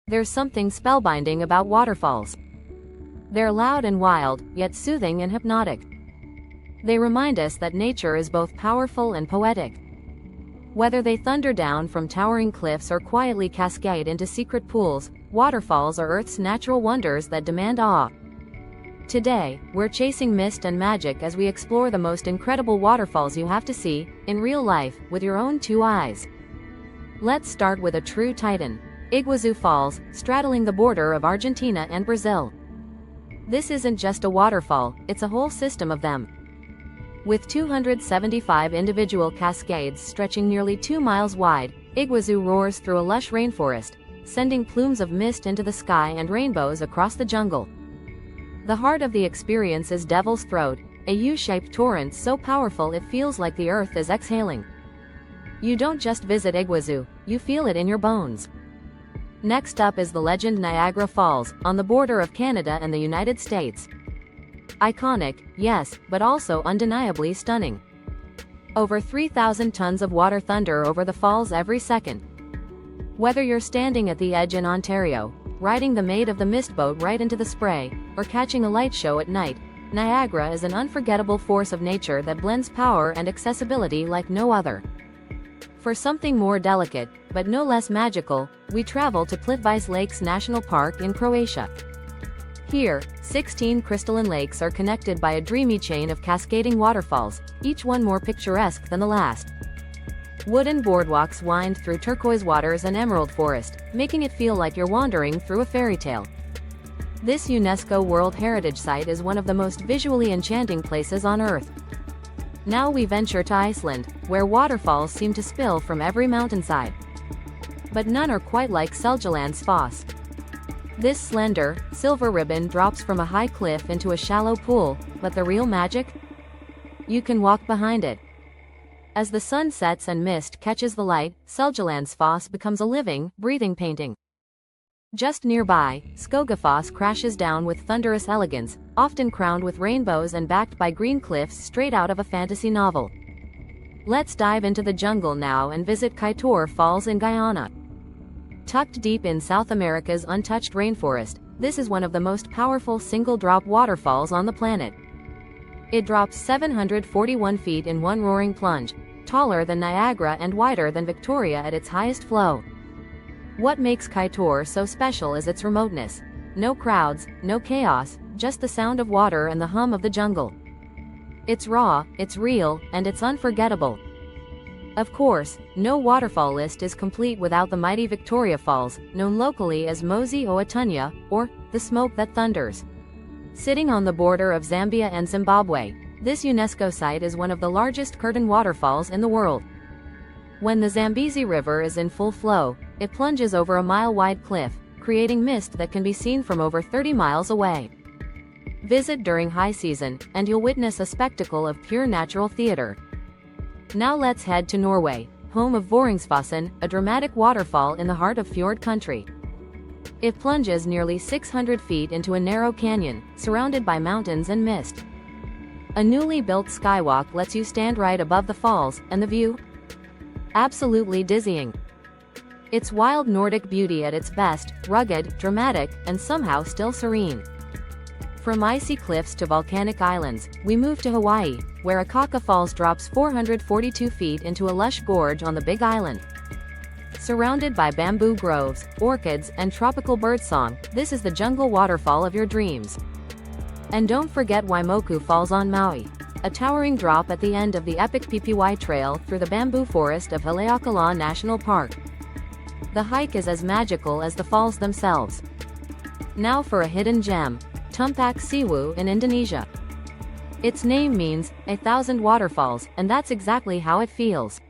There's something spellbinding about waterfalls. They're loud and wild, yet soothing and hypnotic. They remind us that nature is both powerful and poetic. Whether they thunder down from towering cliffs or quietly cascade into secret pools, waterfalls are Earth's natural wonders that demand awe. Today, we're chasing mist and magic as we explore the most incredible waterfalls you have to see, in real life, with your own two eyes. Let's start with a true titan. Iguazu Falls, straddling the border of Argentina and Brazil. This isn't just a waterfall, it's a whole system of them. With 275 individual cascades stretching nearly 2 miles wide, Iguazu roars through a lush rainforest, sending plumes of mist into the sky and rainbows across the jungle. The heart of the experience is Devil's Throat, a U-shaped torrent so powerful it feels like the earth is exhaling. You don't just visit Iguazu, you feel it in your bones. Next up is the legend Niagara Falls, on the border of Canada and the United States. Iconic, yes, but also undeniably stunning. Over 3,000 tons of water thunder over the falls every second. Whether you're standing at the edge in Ontario, riding the Maid of the Mist boat right into the spray, or catching a light show at night, Niagara is an unforgettable force of nature that blends power and accessibility like no other. For something more delicate, but no less magical, we travel to Plitvice Lakes National Park in Croatia. Here, 16 crystalline lakes are connected by a dreamy chain of cascading waterfalls, each one more picturesque than the last. Wooden boardwalks wind through turquoise waters and emerald forest, making it feel like you're wandering through a fairy tale. This UNESCO World Heritage Site is one of the most visually enchanting places on Earth. Now we venture to Iceland, where waterfalls seem to spill from every mountainside. But none are quite like Seljalandsfoss. This slender, silver ribbon drops from a high cliff into a shallow pool, but the real magic? You can walk behind it. As the sun sets and mist catches the light, Seljalandsfoss becomes a living, breathing painting. Just nearby, Skogafoss crashes down with thunderous elegance, often crowned with rainbows and backed by green cliffs straight out of a fantasy novel. Let's dive into the jungle now and visit Kaitor Falls in Guyana. Tucked deep in South America's untouched rainforest, this is one of the most powerful single-drop waterfalls on the planet. It drops 741 feet in one roaring plunge, taller than Niagara and wider than Victoria at its highest flow. What makes Kaitor so special is its remoteness. No crowds, no chaos, just the sound of water and the hum of the jungle. It's raw, it's real, and it's unforgettable. Of course, no waterfall list is complete without the mighty Victoria Falls, known locally as Mosi Oatunya, or the smoke that thunders. Sitting on the border of Zambia and Zimbabwe, this UNESCO site is one of the largest curtain waterfalls in the world. When the Zambezi River is in full flow, it plunges over a mile-wide cliff, creating mist that can be seen from over 30 miles away. Visit during high season, and you'll witness a spectacle of pure natural theater. Now let's head to Norway, home of Voringsfossen, a dramatic waterfall in the heart of fjord country. It plunges nearly 600 feet into a narrow canyon, surrounded by mountains and mist. A newly built skywalk lets you stand right above the falls, and the view? Absolutely dizzying. It's wild Nordic beauty at its best, rugged, dramatic, and somehow still serene. From icy cliffs to volcanic islands, we move to Hawaii, where Akaka Falls drops 442 feet into a lush gorge on the Big Island. Surrounded by bamboo groves, orchids, and tropical birdsong, this is the jungle waterfall of your dreams. And don't forget Waimoku Falls on Maui, a towering drop at the end of the epic PPY Trail through the bamboo forest of Haleakala National Park. The hike is as magical as the falls themselves. Now for a hidden gem, Tumpak Siwu in Indonesia. Its name means 1,000 waterfalls, and that's exactly how it feels.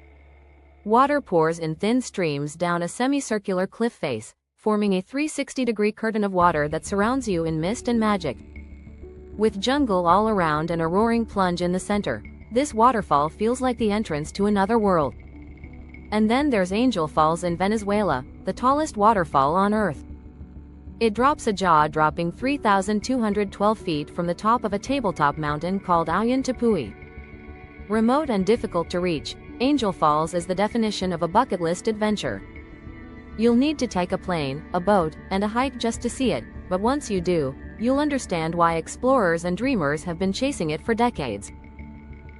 Water pours in thin streams down a semicircular cliff face, forming a 360-degree curtain of water that surrounds you in mist and magic. With jungle all around and a roaring plunge in the center, this waterfall feels like the entrance to another world. And then there's Angel Falls in Venezuela, the tallest waterfall on Earth. It drops a jaw-dropping 3,212 feet from the top of a tabletop mountain called Ayun Tepui. Remote and difficult to reach, Angel Falls is the definition of a bucket list adventure. You'll need to take a plane, a boat, and a hike just to see it, but once you do, you'll understand why explorers and dreamers have been chasing it for decades.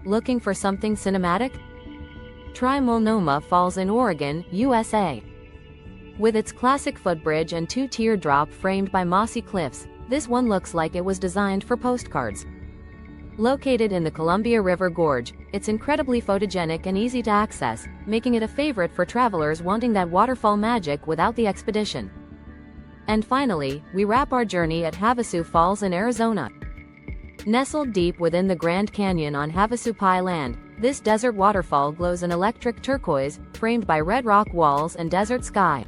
Looking for something cinematic? Try Multnomah Falls in Oregon, USA. With its classic footbridge and two teardrop framed by mossy cliffs, this one looks like it was designed for postcards. Located in the Columbia River Gorge, it's incredibly photogenic and easy to access, making it a favorite for travelers wanting that waterfall magic without the expedition. And finally, we wrap our journey at Havasu Falls in Arizona. Nestled deep within the Grand Canyon on Havasupai land, this desert waterfall glows an electric turquoise, framed by red rock walls and desert sky.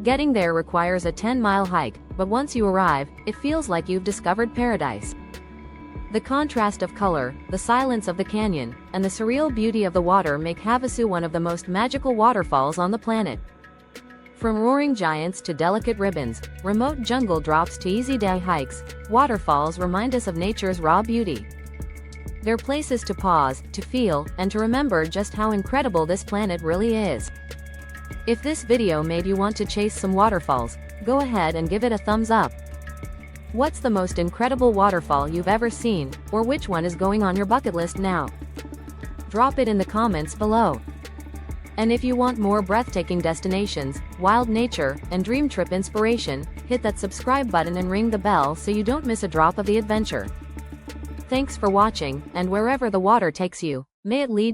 Getting there requires a 10-mile hike, but once you arrive, it feels like you've discovered paradise. The contrast of color, the silence of the canyon, and the surreal beauty of the water make Havasu one of the most magical waterfalls on the planet. From roaring giants to delicate ribbons, remote jungle drops to easy-day hikes, waterfalls remind us of nature's raw beauty. They're places to pause, to feel, and to remember just how incredible this planet really is. If this video made you want to chase some waterfalls, go ahead and give it a thumbs up. What's the most incredible waterfall you've ever seen, or which one is going on your bucket list now? Drop it in the comments below. And if you want more breathtaking destinations, wild nature, and dream trip inspiration, hit that subscribe button and ring the bell so you don't miss a drop of the adventure. Thanks for watching, and wherever the water takes you, may it lead